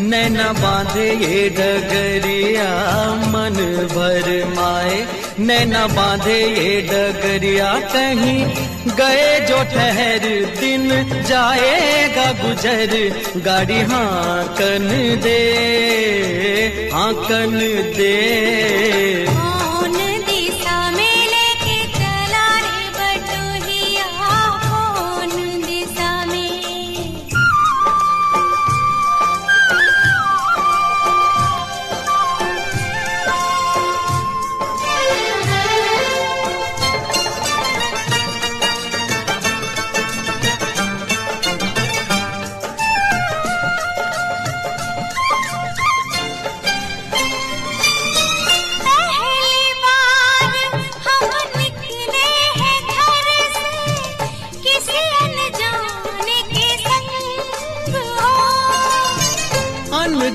नैना बांधे ये डगरिया मन भर माए, नैना बांधे ये डगरिया कहीं गए जो ठहर दिन जाएगा गुजर, गाड़ी हाँकन दे हाँकन दे।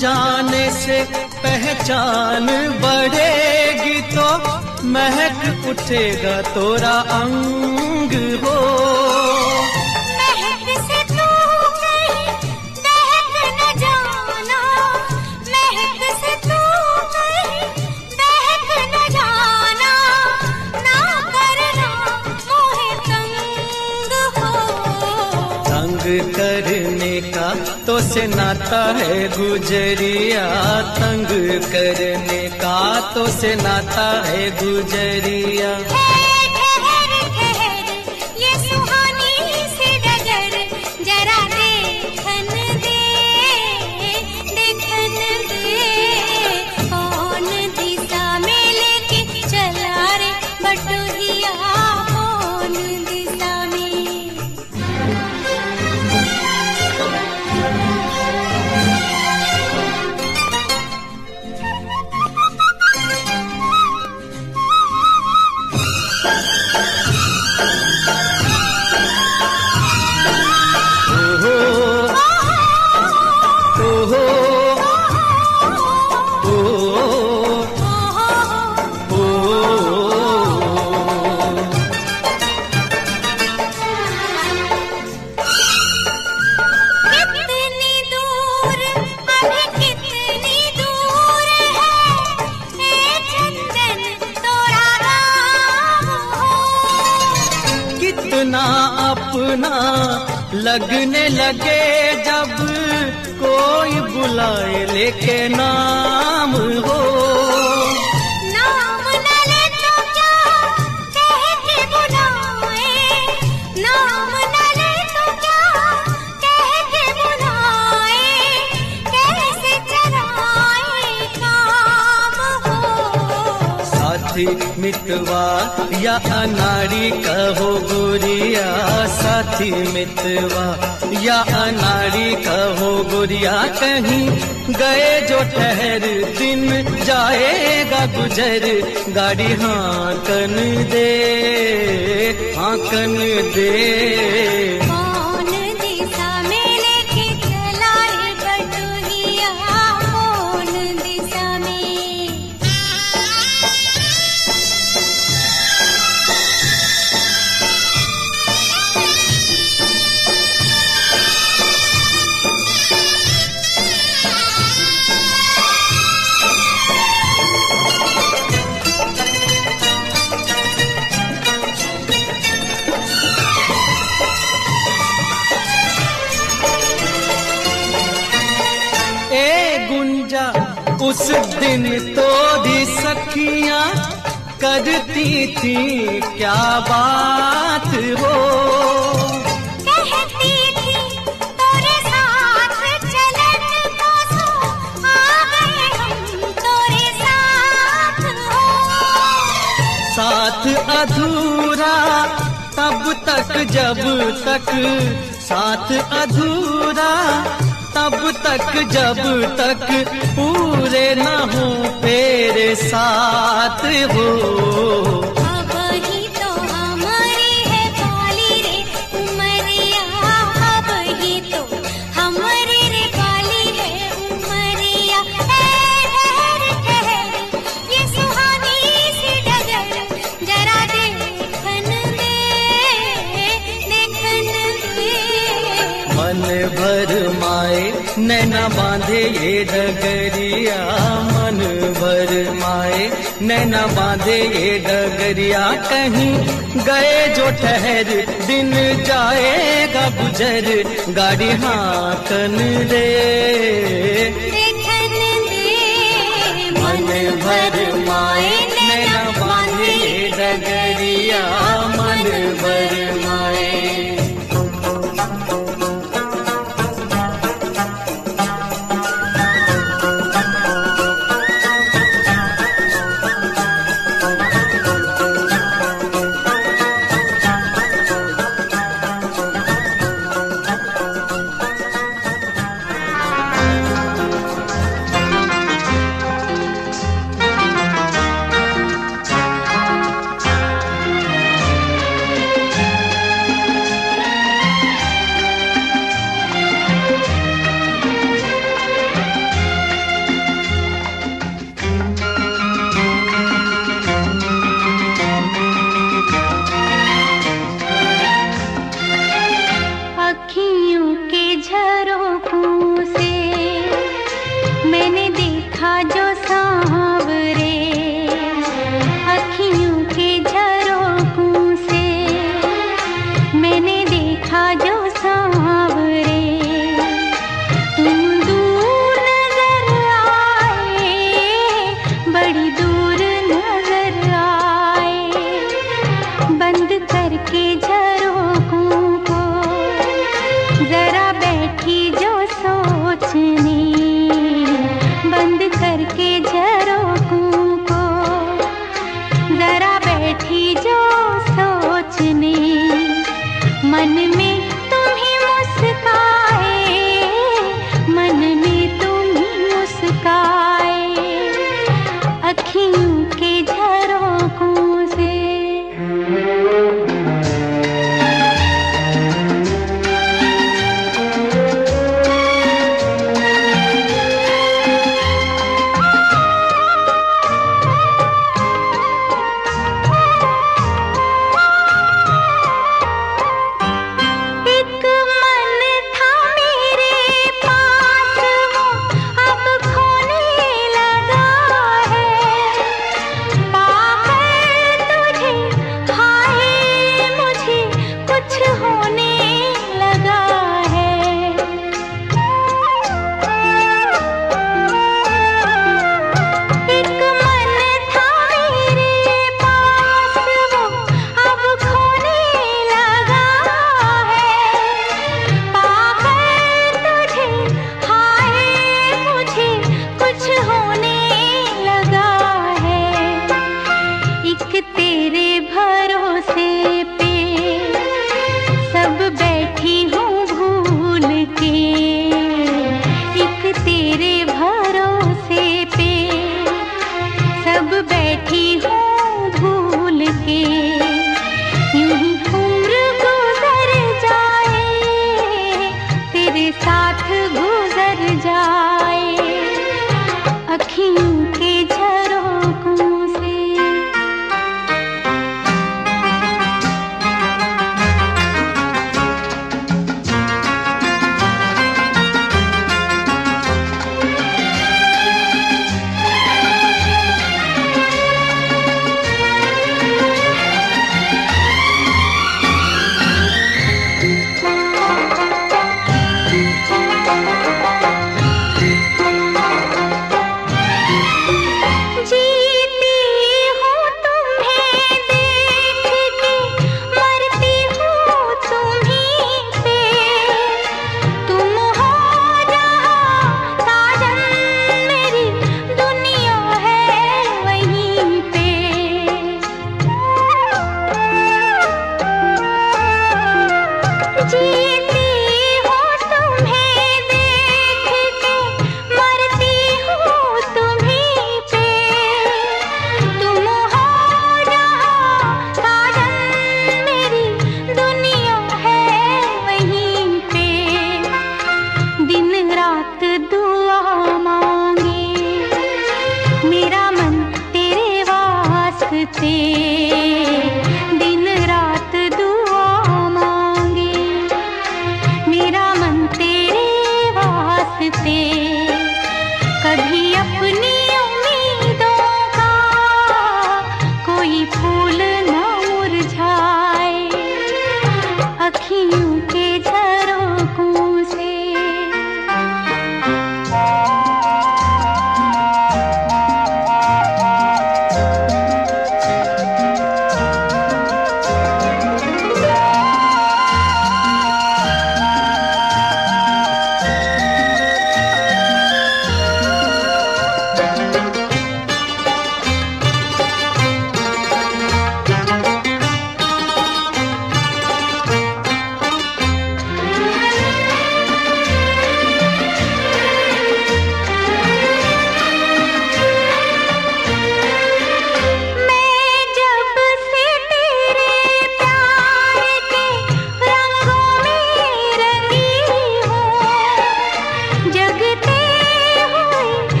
जाने से पहचान बढ़ेगी तो महक उठेगा तोरा अंग हो। महक से तू कहीं बहक न जाना, महक से तू कहीं बहक न जाना, ना करना मोहे तंग हो। तंग करने का तो से नाता है गुजरिया, तंग करने का तो से नाता है गुजरिया। ठहर ठहर ये सुहानी सी डगर जरा देखन दे देखन दे। कौन दिशा में लेके चला रे बटुहिया, कौन दिशा में। अपना लगने लगे जब कोई बुलाए लेके नाम हो। नाम न ले तो क्या कह के बुलाए, नाम न ले तो क्या कह के बुलाए, कैसे चलाए काम हो। साथी मितवा या अनाड़ी कहो गोरिया, साथी मितवा या अनाड़ी कहो गोरिया, कहीं गए जो ठहर दिन जाएगा गुजर, गाड़ी हाँकन दे हाँकन दे। कौन दिशा में लेके चला रे बटुहिया, कौन दिशा में। उस दिन तो भी सखियां करती थी क्या बात हो। कहती थी तोरे साथ चलन को सो, आ गए हम तोरे साथ हो। साथ अधूरा तब तक जब तक, साथ अधूरा तब तक जब तक पूरे न हो तेरे साथ हो। अब ही तो हमारी है काली रे उमरिया, अब ही तो हमारी रे काली है उमरिया। ठहर ठहर ये सुहानी सी डगर जरा देखन दे देखन दे। मन भर माए नैना बांधे ये डगरिया मन भर माए, नैना बांधे ये डगरिया कहीं गए जो ठहर, दिन जाएगा गुजर, गाड़ी हाकन दे देखन दे मन भर माए, नैना बांधे ये डगरिया मन भर माए। अखियों के झरोखों से मैंने देखा जो सांवरे, अखियों के झरोखों से मैंने देखा जो सांवरे, तुम दूर नजर आए, बड़ी दूर नजर आए, बंद करके झरोखों को जरा बैठी जो सोचने, बंद करके झरोखों को जरा बैठी जो सोचने, मन में तुम ही मुस्काए, मन में तुम ही मुस्काए, अखियों के झरोखों से।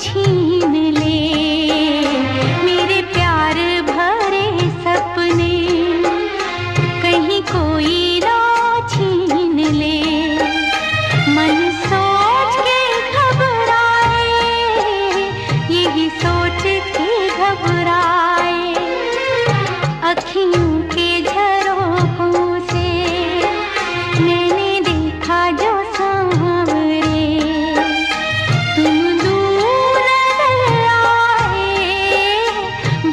छीन ले मेरे प्यार भरे सपने, कहीं कोई ना छीन ले। मन सोच के घबराए, यही सोच के घबराए, अखियों के झरोखों से मैंने देखा जो सांवरे, तुम दूर नजर आए,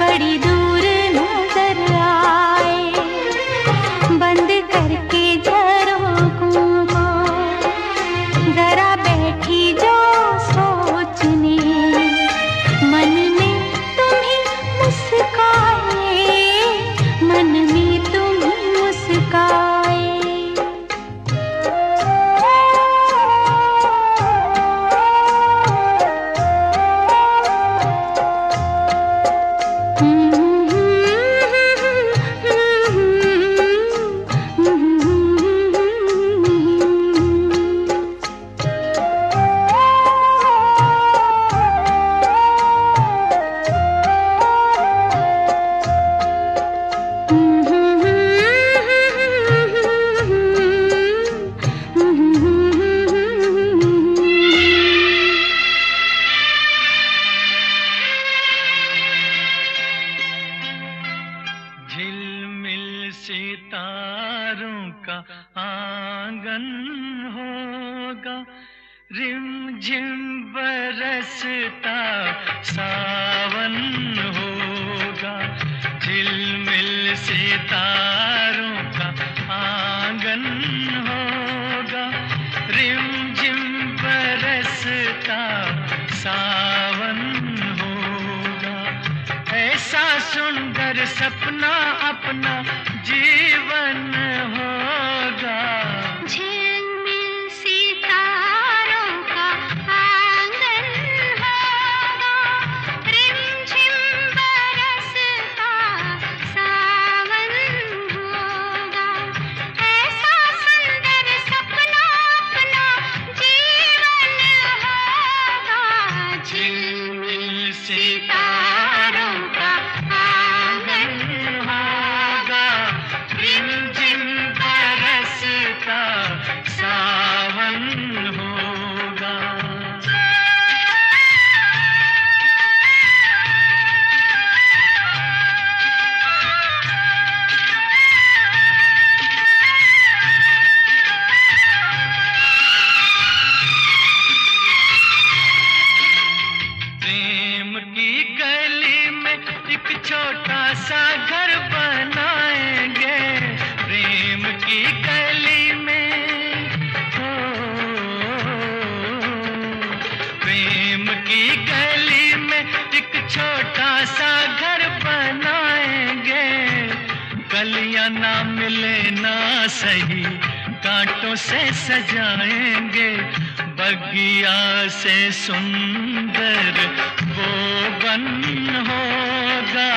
बड़ी दूर नजर आए। बंद करके झरोखों को जरा बैठी जो सोचने, मन में तुम्ही मुस्काए, मन में तुम्ही मुस्काए। झिलमिल सितारों का आंगन होगा, रिमझिम बरसता सावन होगा। झिलमिल सितारों का आंगन होगा, रिमझिम बरसता सावन होगा। ऐसा सुंदर सपना अपना जीवन होगा। झिलमिल सितारों का आंगन होगा, रिमझिम बरसता सावन होगा। ऐसा सुंदर सपना अपना जीवन होगा। झिलमिल सितारों का आंगन होगा, रिमझिम बरसता सावन होगा। प्रेम की गली में एक छोटा सा घर बनाएंगे, प्रेम की गली में हो, प्रेम की गली में एक छोटा सा घर बनाएंगे। कलियां ना मिले ना सही, कांटों से सजाएंगे, बगिया से सुंदर वो बन होगा।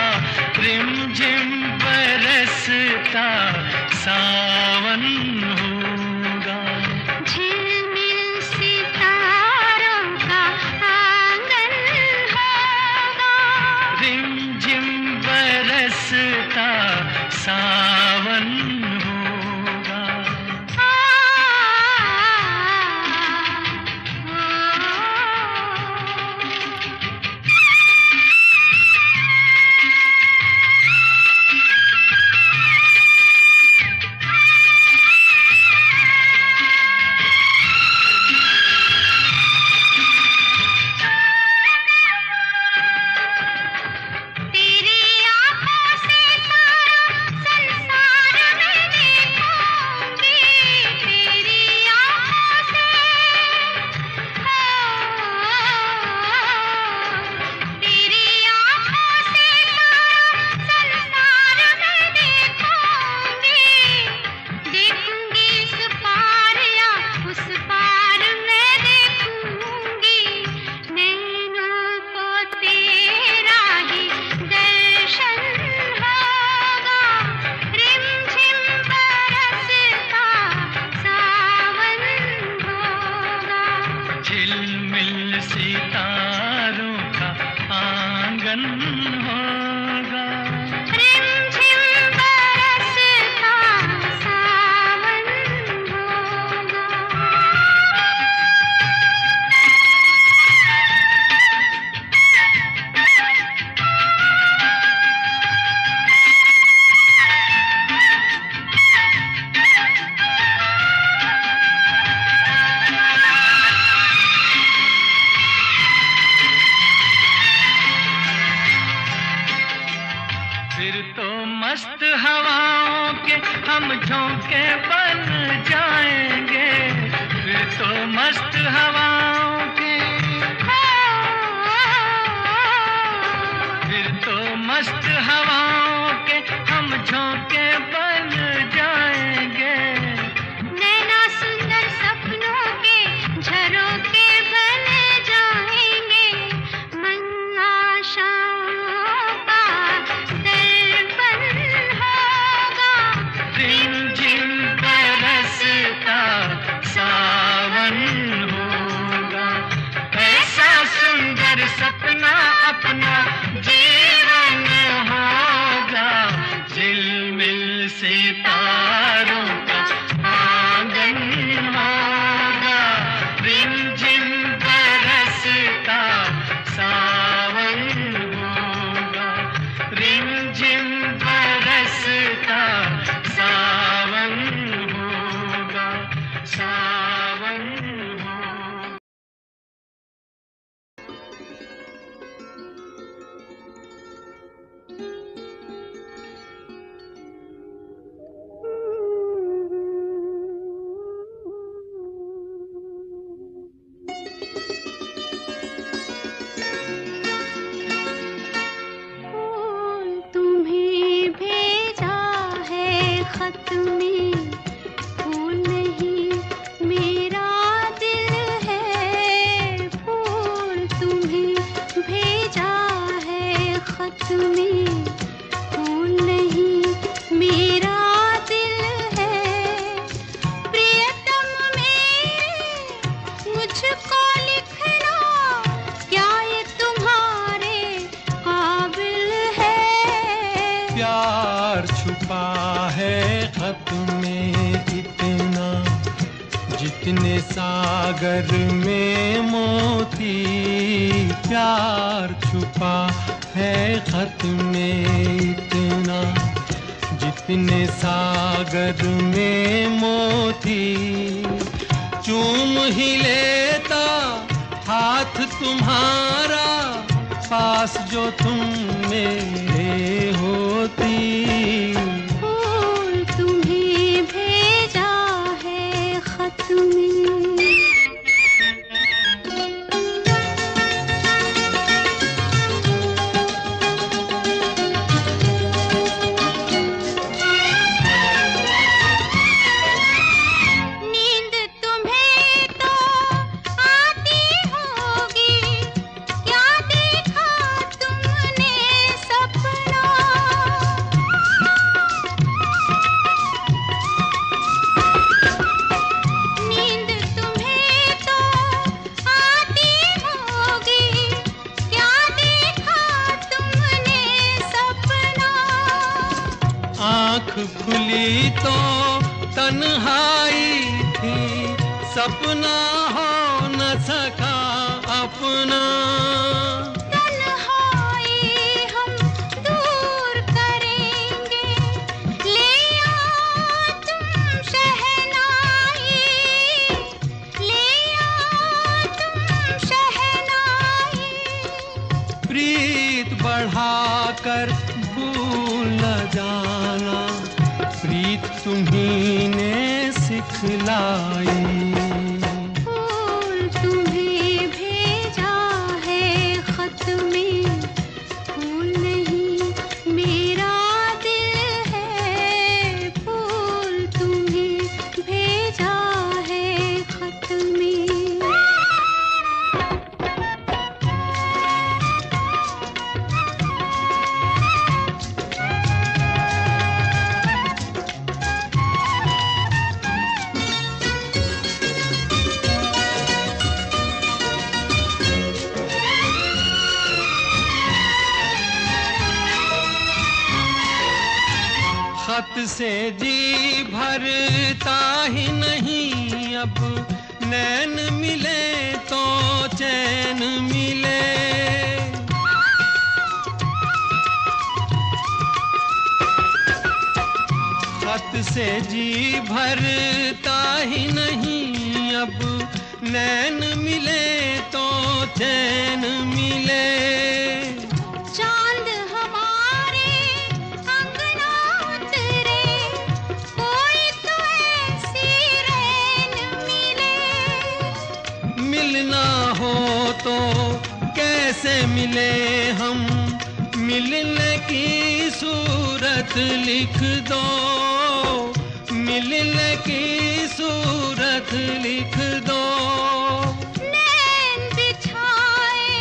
रिमझिम बरसता सावन होगा। झिलमिल सितारों का आंगन होगा, रिमझिम बरसता सावन होगा। आंगन होगा। रिमझिम बरसता सावन होगा। फिर तो मस्त हवाओं के हम झोंके बन जाएंगे। फिर तो मस्त हवाओं के, फिर तो मस्त हवाओं के हम झोंके बन जाएंगे। नैना सुंदर सपनों के झरोखे बन जाएंगे। मन आशाओं का दर्पण होगा। रिमझिम बरसता सावन होगा। ऐसा सुंदर सपना अपना जीवन होगा। झिलमिल सितारों का आंगन होगा। रिमझिम बरसता सावन होगा। रिमझिम बरसता सावन होगा। सावन होगा। फूल तुम्हें भेजा है खत में। फूल नहीं मेरा दिल है। फूल तुम्हें भेजा है खत में। फूल नहीं मेरा दिल है। प्रियतम मेरे मुझको लिखना, क्या ये तुम्हारे काबिल है? प्यार छुपा है खत में इतना, जितने सागर में मोती। प्यार छुपा है खत में इतना, जितने सागर में मोती। चूम ही लेता हाथ तुम्हारा, पास जो तुम मेरे होती। फूल तुम्हें भेजा है खत में। नींद तुम्हें तो आती होगी, क्या देखा तुमने सपना? नींद तुम्हें तो आती होगी, क्या देखा तुमने सपना? आँख खुली तो तन्हाई थी, सपना हो न सका अपना। तन्हाई हम दूर करेंगे, ले आओ तुम शहनाई। ले आओ तुम शहनाई। प्रीत बढ़ाकर भूल न जाना, प्रीत तुम्ही ने सिखलाई। फूल तुम्हें भेजा है खत में। फूल नहीं मेरा दिल है। फूल तुम्हें भेजा है खत में। खत से जी भरता ही नहीं, अब नैन मिले तो चैन मिले। खत से जी भरता ही नहीं, अब नैन मिले तो चैन मिले। चांद हमारे अंगना उतरे, कोई तो ऐसी रैन मिले। मिलना हो तो कैसे मिले हम, मिलने की सूरत लिख दो, मिलने की सूरत लिख दो। नैन बिछाए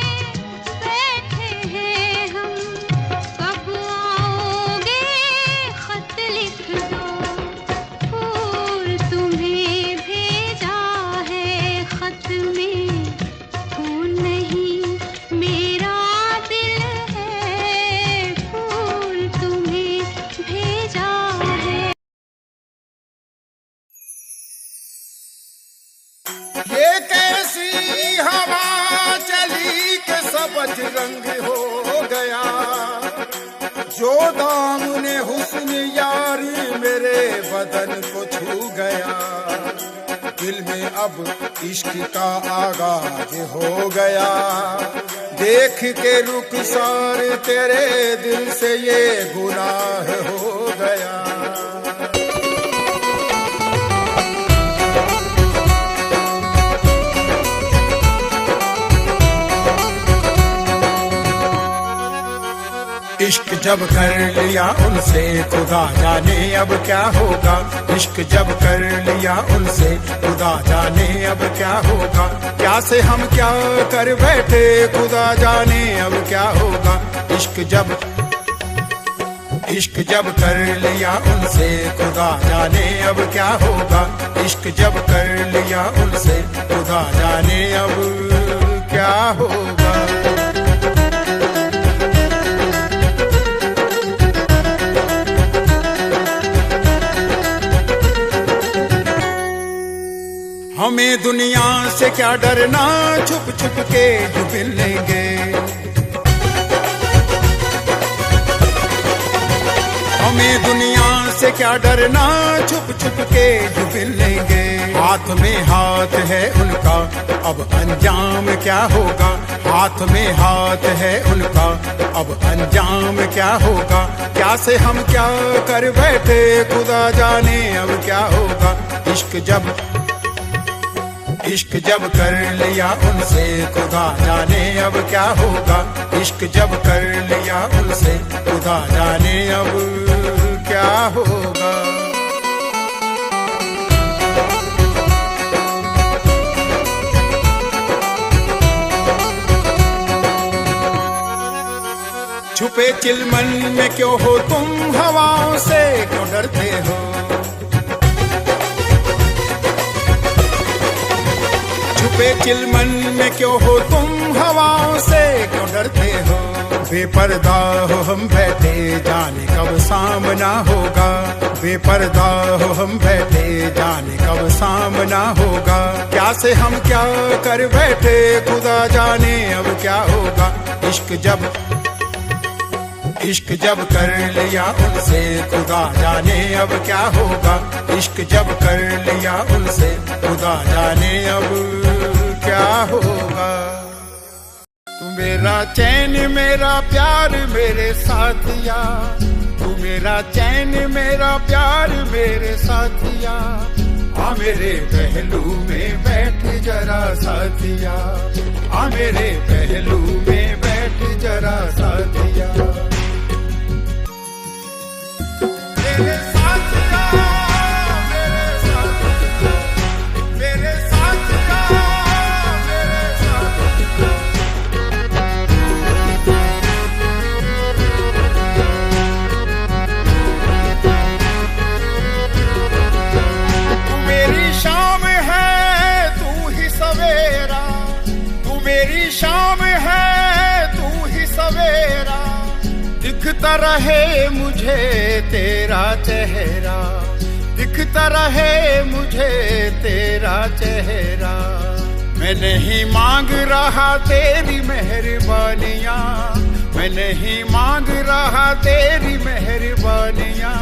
बैठे हैं हम, कब आओगे खत लिख दो। फूल तुम्हें भेजा है खत में, फूल नहीं मेरा दिल है, फूल तुम्हें भेजा है। ये कैसी हवा चली के सबज रंग हो गया, जो दामने हुस्न यारी मेरे बदन को छू गया। दिल में अब इश्क का आगाज हो गया, देख के रुखसार तेरे दिल से ये गुनाह हो गया। इश्क जब कर लिया उनसे खुदा जाने अब क्या होगा, इश्क जब कर लिया उनसे खुदा जाने अब क्या होगा। क्या से हम क्या कर बैठे खुदा जाने अब क्या होगा। इश्क जब कर लिया उनसे खुदा जाने अब क्या होगा, इश्क जब कर लिया उनसे खुदा जाने अब क्या होगा। हमें दुनिया से क्या डरना, छुप छुप के जो मिल लेंगे। हमें दुनिया से क्या डरना, छुप छुप के जो मिल लेंगे। हाथ में हाथ है उनका अब अंजाम क्या होगा, हाथ में हाथ है उनका अब अंजाम क्या होगा। क्या से हम क्या कर बैठे खुदा जाने अब क्या होगा। इश्क जब कर लिया उनसे खुदा जाने अब क्या होगा, इश्क जब कर लिया उनसे खुदा जाने अब क्या होगा। छुपे चिलमन में क्यों हो तुम, हवाओं से क्यों डरते हो। छुपे चिलमन में क्यों हो तुम, हवाओं से क्यों डरते हो। बेपर्दा हो हम बैठे जाने कब सामना होगा, बेपर्दा हो हम बैठे जाने कब सामना होगा। क्या से हम क्या कर बैठे खुदा जाने अब क्या होगा। इश्क जब कर लिया उनसे खुदा जाने अब क्या होगा, इश्क जब कर लिया उनसे खुदा जाने अब क्या होगा। तू मेरा चैन मेरा प्यार मेरे साथिया, तू मेरा चैन मेरा प्यार मेरे साथिया। आ मेरे पहलू में बैठ जरा साथिया, आ मेरे पहलू में बैठ जरा साथिया। मेरे साथिया, मेरे साथिया, मेरे साथिया, मेरे साथिया। तू मेरी शाम है तू ही सवेरा, तू मेरी शाम है तू ही दिखता रहे मुझे तेरा चेहरा, दिखता रहे मुझे तेरा चेहरा। मैं नहीं मांग रहा तेरी मेहरबानियाँ, मैं नहीं मांग रहा तेरी मेहरबानियाँ।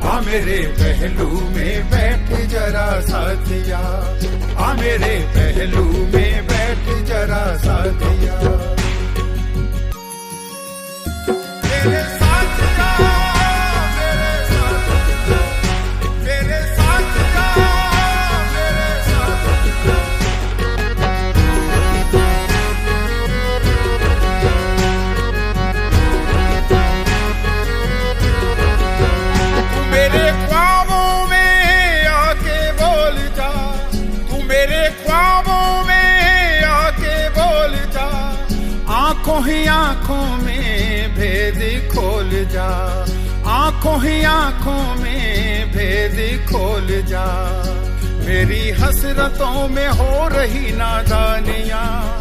आ मेरे पहलू में बैठ जरा साथिया, आ मेरे पहलू में बैठ जरा साथिया। मेरे साथिया, मेरे साथिया, मेरे साथिया, मेरे साथिया। मेरे ख्वाबों में आके बोल जा, तू मेरे ख्वाबों में आके बोल जा। आंखों ही आंखों में भेद खोल जा, आंखों ही आंखों में भेद खोल जा। मेरी हसरतों में हो रही नादानियाँ,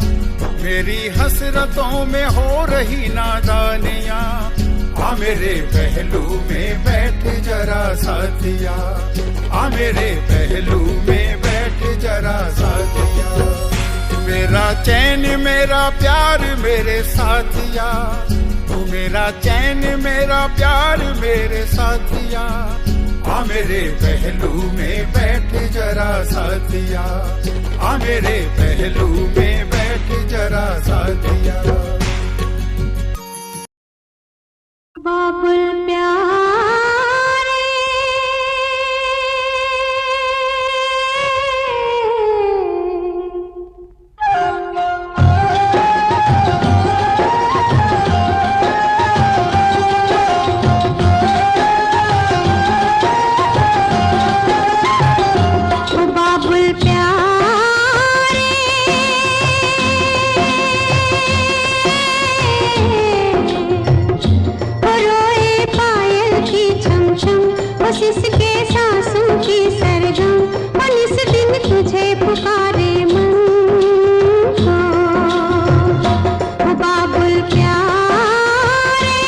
मेरी हसरतों में हो रही नादानियाँ। आ मेरे पहलू में बैठ जरा साथिया, आ मेरे पहलू में बैठ जरा साथिया। मेरा चैन मेरा प्यार मेरे साथिया, तू मेरा चैन मेरा प्यार मेरे साथिया। आ मेरे पहलू में बैठ जरा साथिया, आ मेरे पहलू में बैठ जरा साथिया। बाबुल प्यारे बाबुल प्यारे रोए पायल की छम छम, बस इसके सांसों की सरगम। और इस दिन तुझे पुकारे मन को बाबुल प्यारे।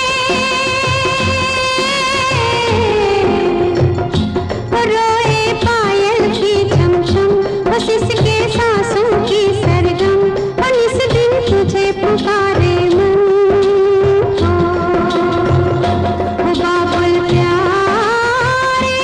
रोए पायल की छम छम, बस इसके सांसों की सरगम। और इस दिन तुझे पुकारे मन को बाबुल प्यारे।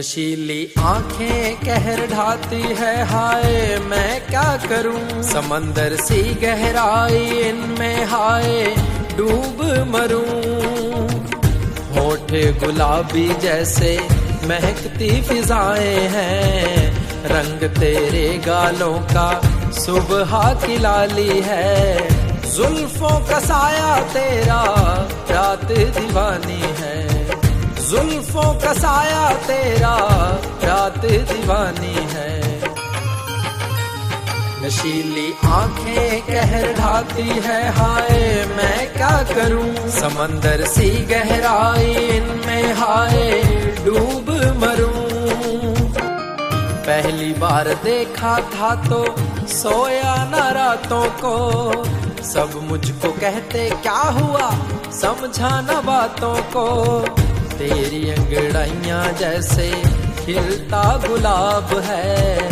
नशीली आंखें कहर ढाती है, हाय मैं क्या करूं। समंदर सी गहराई इनमें, हाय डूब मरूं। होठे गुलाबी जैसे महकती फिजाएं हैं, रंग तेरे गालों का सुबह की लाली है। जुल्फों का साया तेरा रात दीवानी है, जुल्फों का साया तेरा रात दीवानी है। नशीली आंखें कहर ढाती है, हाय मैं क्या करूं। समंदर सी गहराई इनमें, हाय डूब मरूं। पहली बार देखा था तो सोया न रातों को, सब मुझको कहते क्या हुआ समझा न बातों को। तेरी अंगड़ाइयां जैसे खिलता गुलाब है,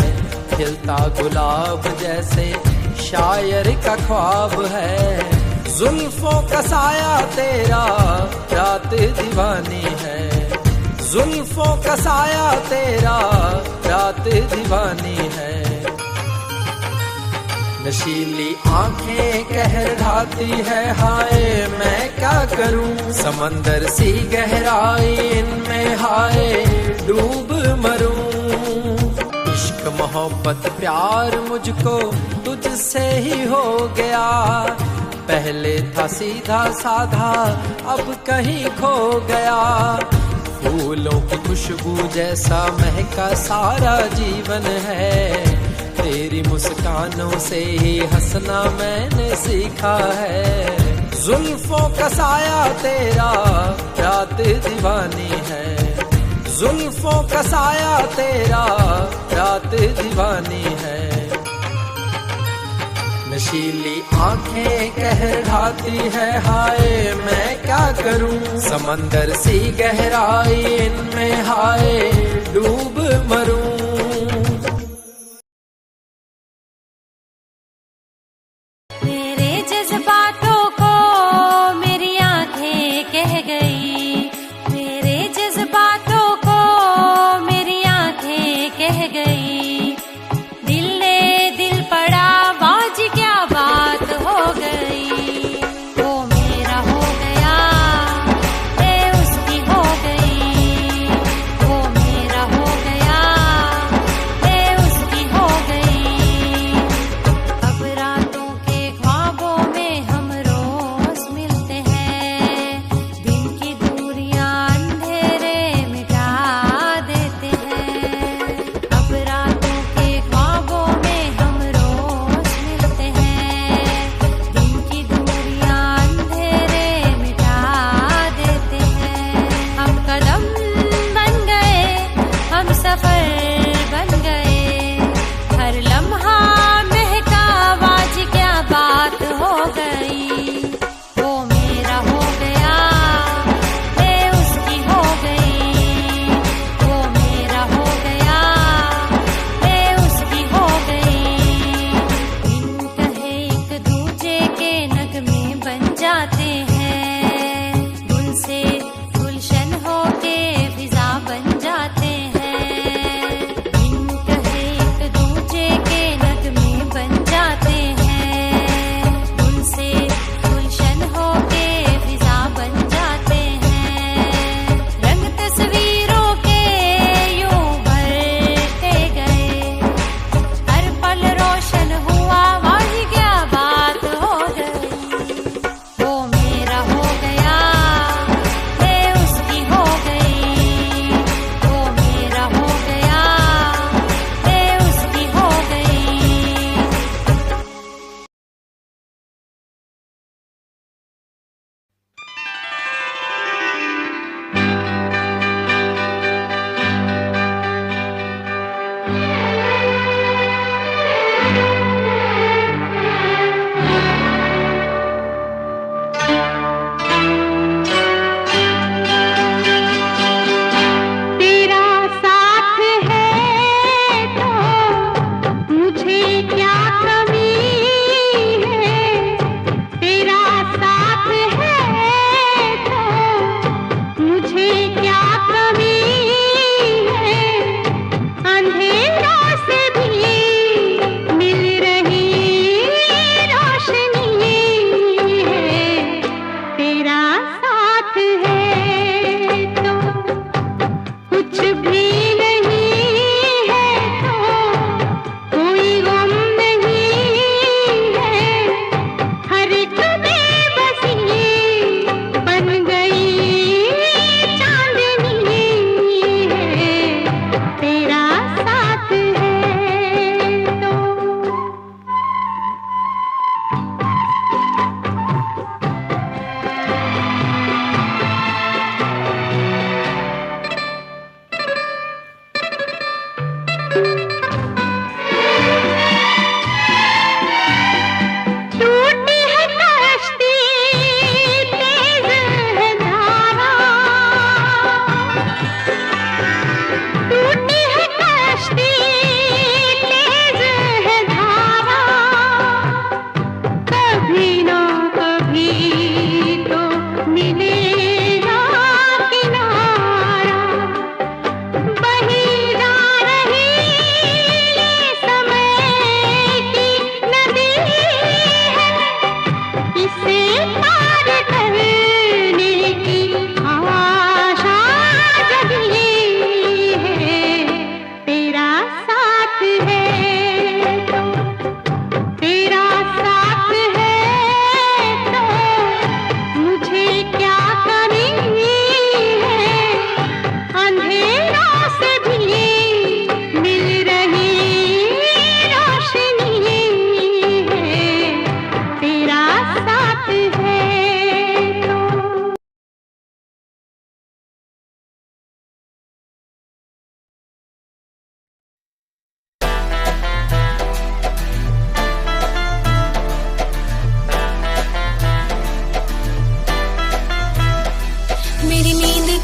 खिलता गुलाब जैसे शायर का ख्वाब है। जुल्फों का साया तेरा रात दीवानी है, जुल्फों का साया तेरा रात दीवानी है। नशीली आंखें कहर ढाती है, हाय मैं क्या करूं। समंदर सी गहराई इनमें, हाय डूब मरूं। इश्क मोहब्बत प्यार मुझको तुझसे ही हो गया, पहले था सीधा साधा अब कहीं खो गया। फूलों की खुशबू जैसा महका सारा जीवन है, तेरी मुस्कानों से ही हंसना मैंने सीखा है। जुल्फों का साया तेरा रात दीवानी है, जुल्फों का साया तेरा रात दीवानी है। नशीली आंखें कहर ढाती है, हाय मैं क्या करूं। समंदर सी गहराई इनमें, हाय डूब मरूं।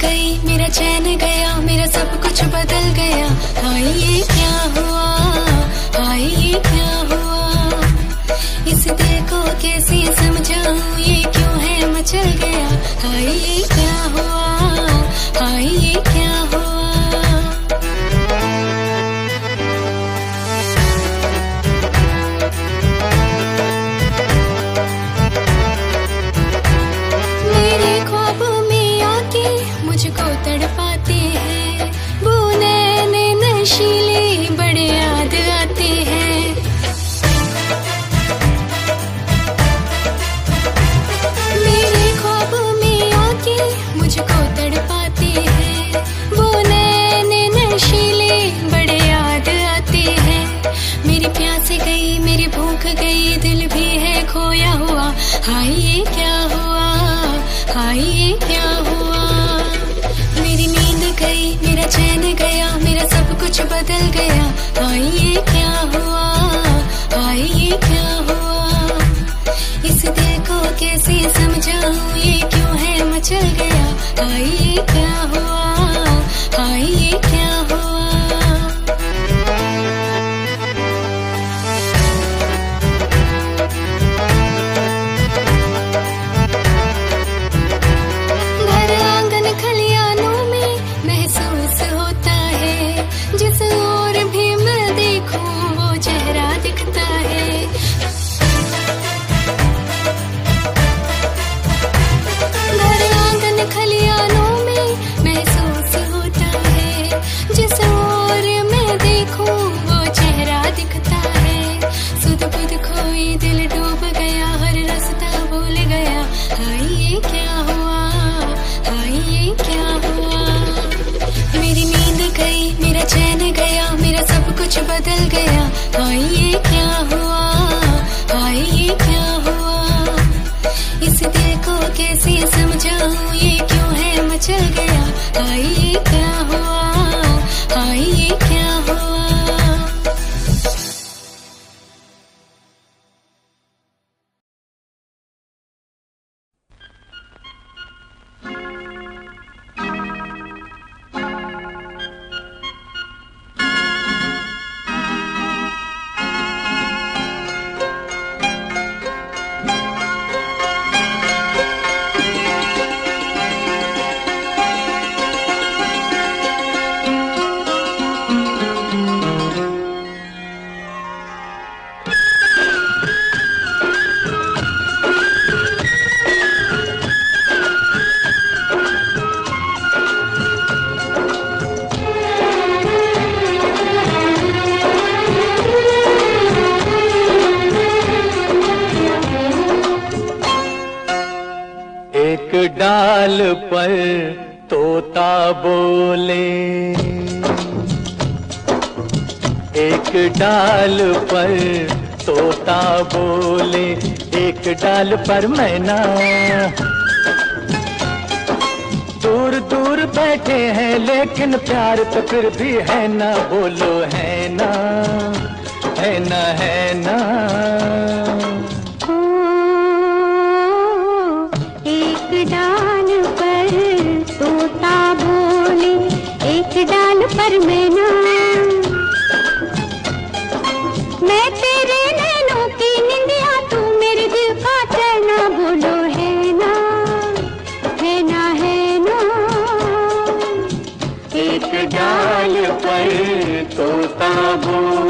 गई, मेरा चैन गया, मेरा सब कुछ बदल गया। हाय ये क्या हुआ, हाय ये क्या हुआ, इस दिल को कैसे समझाऊं, ये क्यों है मचल गया। हाय ये क्या हुआ, हाय ये क्या हुआ। मुझको तड़पाते हैं वो नैने नशीले, बड़े याद आते हैं। मेरे ख्वाबों में आके मुझको तड़पाते हैं वो नैने नशीले, बड़े याद आते हैं। मेरी प्यास गई, मेरी भूख गई, दिल भी है खोया हुआ। हाय ये क्या हुआ, हाय ये क्या हुआ, मेरी नींद गई, मेरा चैन गया, मेरा सब कुछ बदल गया। हाय ये क्या हुआ, हाय ये क्या हुआ, इस दिल को कैसे समझाऊं, ये क्यों है मचल गया। हाय ये क्या हुआ, हाय ये क्या हुआ। जिस ओर भी मैं देखूं वो चेहरा दिखता है। घर आंगन खलियानों में महसूस होता है, जिस ओर मैं देखूं वो चेहरा दिखता है। सुध बुध खोई दिल डूब गया, हर रास्ता भूल गया। हाय ये क्या हुआ, हाय ये क्या हुआ, मेरी नींद गई, मेरा चैन गया, मेरा सब कुछ बदल गया। हाय ये क्या हुआ, हाय ये क्या हुआ, इस दिल को कैसे समझाऊं, ये क्यों है मचल गया। हाय ये क्या हुआ, हाय ये क्या हुआ। डाल पर तोता बोले, एक डाल पर तोता बोले, एक डाल पर मैना। दूर दूर बैठे हैं लेकिन प्यार तो फिर भी है ना, बोलो है ना, है ना, है ना। डाल पर तोता बोले, एक डाल पर मैना। मैं तेरे नैनों की निंदिया, तू मेरे दिल का चैना, बोलो है ना, है ना, है ना। एक डाल पर तोता बोले,